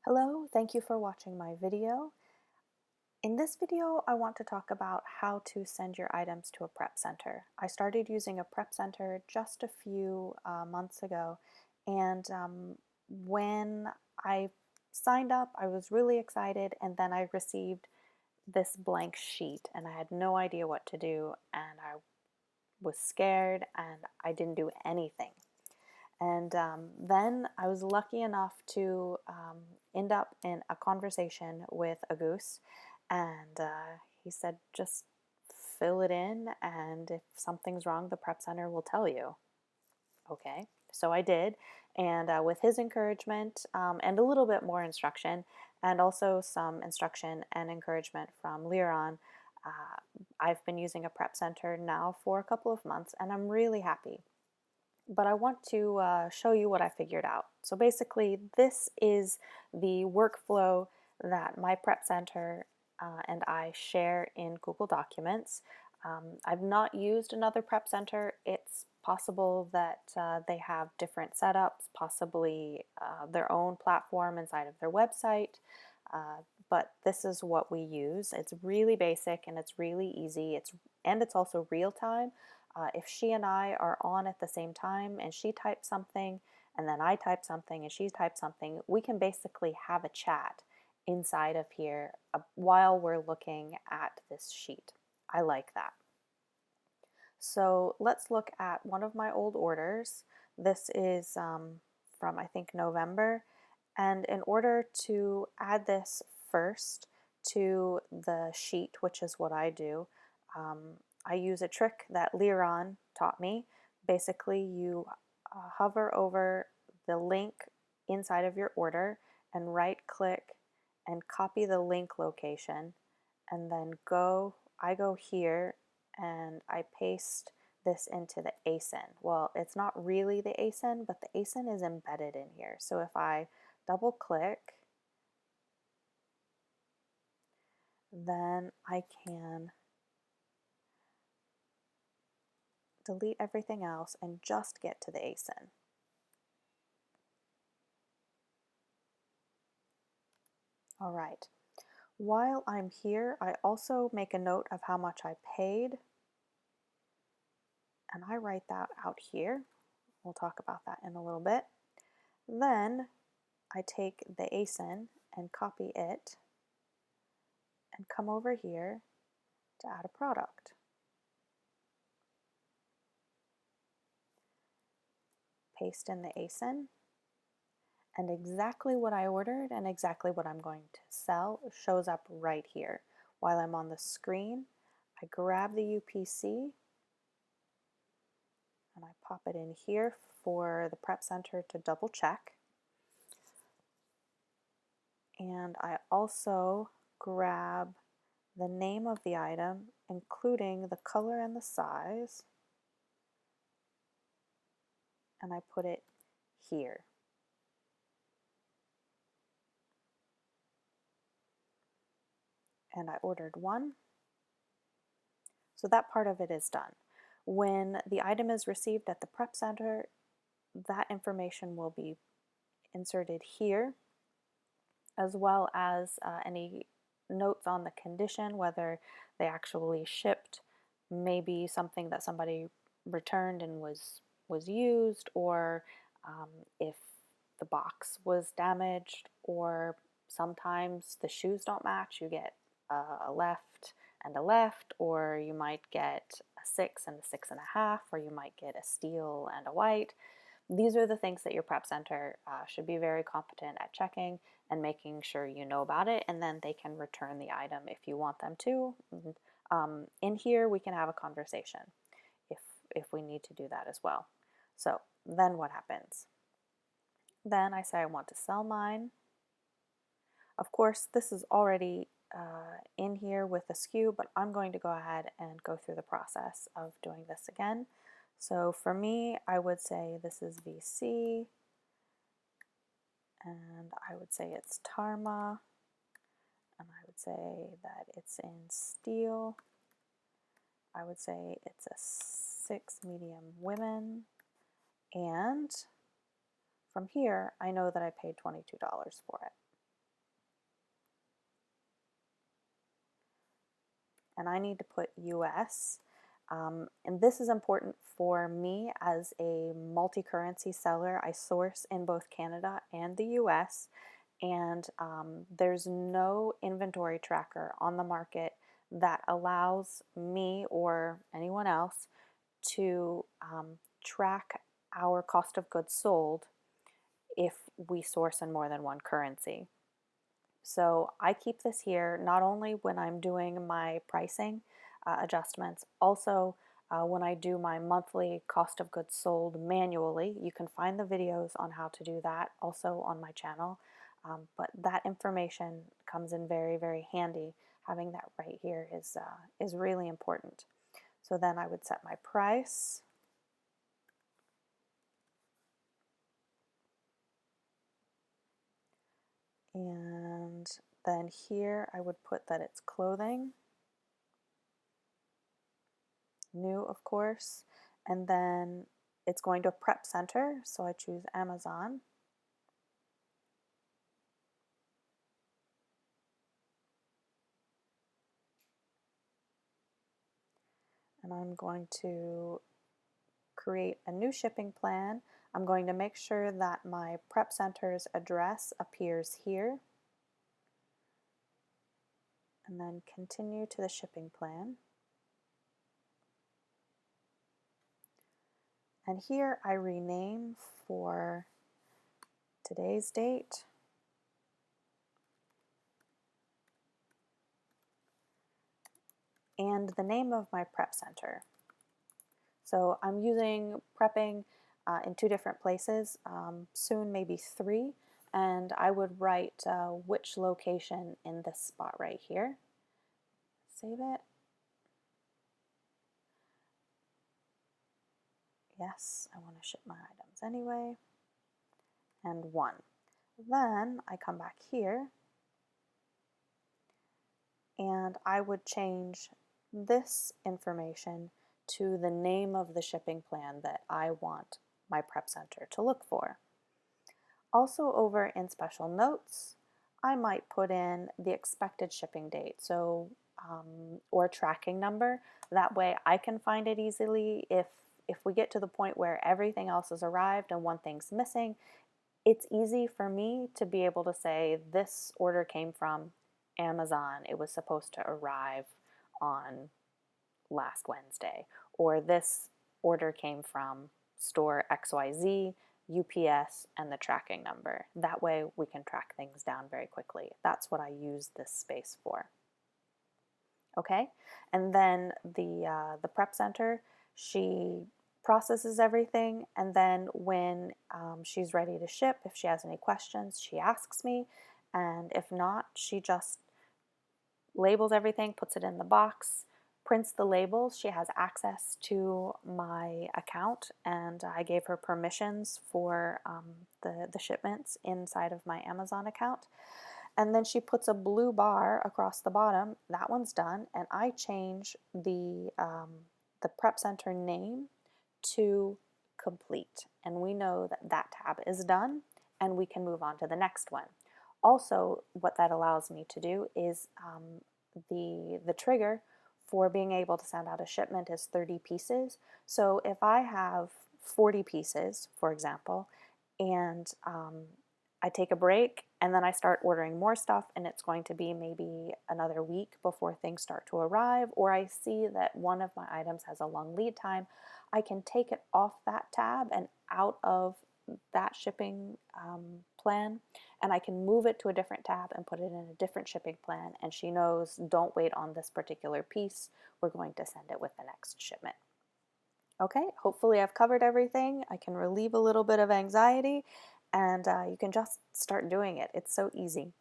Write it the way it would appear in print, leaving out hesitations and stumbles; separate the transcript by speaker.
Speaker 1: Hello, thank you for watching my video. In this video, I want to talk about how to send your items to a prep center. I started using a prep center just a few months ago, and when I signed up, I was really excited, and then I received this blank sheet, and I had no idea what to do, and I was scared, and I didn't do anything. And then I was lucky enough to end up in a conversation with a goose, and he said, just fill it in, and if something's wrong, the prep center will tell you. Okay, so I did, and with his encouragement and a little bit more instruction, and also some instruction and encouragement from Liron, I've been using a prep center now for a couple of months, and I'm really happy. But I want to show you what I figured out. So basically, this is the workflow that my prep center and I share in Google Documents. I've not used another prep center. It's possible that they have different setups, possibly their own platform inside of their website. But this is what we use. It's really basic and it's really easy. It's also real time. If she and I are on at the same time and she types something and then I type something and she types something, we can basically have a chat inside of here while we're looking at this sheet. I like that. So let's look at one of my old orders. This is from I think November. And in order to add this first to the sheet, which is what I do, I use a trick that Liron taught me. Basically, you hover over the link inside of your order and right click and copy the link location, and then I go here and I paste this into the ASIN. Well, it's not really the ASIN, but the ASIN is embedded in here. So if I double click, then I can delete everything else and just get to the ASIN. All right. While I'm here, I also make a note of how much I paid, and I write that out here. We'll talk about that in a little bit. Then I take the ASIN and copy it and come over here to add a product. Paste in the ASIN, and exactly what I ordered and exactly what I'm going to sell shows up right here. While I'm on the screen, I grab the UPC and I pop it in here for the prep center to double check. And I also grab the name of the item, including the color and the size, and I put it here. And I ordered one. So that part of it is done. When the item is received at the prep center, that information will be inserted here, as well as any notes on the condition, whether they actually shipped, maybe something that somebody returned and was used, or if the box was damaged, or sometimes the shoes don't match. You get a left and a left, or you might get a 6 and a 6.5, or you might get a steel and a white. These are the things that your prep center should be very competent at checking and making sure you know about it, and then they can return the item if you want them to. In here, we can have a conversation if we need to do that as well. So then what happens? Then I say I want to sell mine. Of course, this is already in here with the SKU, but I'm going to go ahead and go through the process of doing this again. So for me, I would say this is VC, and I would say it's Tarma, and I would say that it's in steel. I would say it's a 6 medium women, and from here, I know that I paid $22 for it. and I need to put US. And this is important for me as a multi-currency seller. I source in both Canada and the US, and there's no inventory tracker on the market that allows me or anyone else to track our cost of goods sold if we source in more than one currency. So I keep this here not only when I'm doing my pricing adjustments, also when I do my monthly cost of goods sold manually. You can find the videos on how to do that also on my channel. But that information comes in very, very handy. Having that right here is really important. So then I would set my price. And then here I would put that it's clothing. New, of course, and then it's going to a prep center, so I choose Amazon. And I'm going to create a new shipping plan. I'm going to make sure that my prep center's address appears here, and then continue to the shipping plan. And here I rename for today's date. And the name of my prep center. So I'm using prepping in 2 different places, soon maybe 3, and I would write which location in this spot right here. Save it. Yes, I want to ship my items anyway. And 1. Then I come back here and I would change this information to the name of the shipping plan that I want my prep center to look for. Also over in special notes, I might put in the expected shipping date, so or tracking number. That way I can find it easily. If we get to the point where everything else has arrived and one thing's missing, it's easy for me to be able to say this order came from Amazon. It was supposed to arrive on last Wednesday, or this order came from store XYZ, UPS, and the tracking number. That way we can track things down very quickly. That's what I use this space for. Okay, and then the prep center, she processes everything, and then when she's ready to ship, if she has any questions, she asks me, and if not, she just labels everything, puts it in the box, prints the labels. She has access to my account, and I gave her permissions for the shipments inside of my Amazon account. And then she puts a blue bar across the bottom. That one's done, and I change the prep center name to complete, and we know that that tab is done, and we can move on to the next one. Also, what that allows me to do is the trigger for being able to send out a shipment is 30 pieces. So if I have 40 pieces, for example, and I take a break and then I start ordering more stuff, and it's going to be maybe another week before things start to arrive, or I see that one of my items has a long lead time, I can take it off that tab and out of that shipping plan, and I can move it to a different tab and put it in a different shipping plan, and she knows, don't wait on this particular piece, we're going to send it with the next shipment. Okay, hopefully I've covered everything. I can relieve a little bit of anxiety, and you can just start doing it. It's so easy.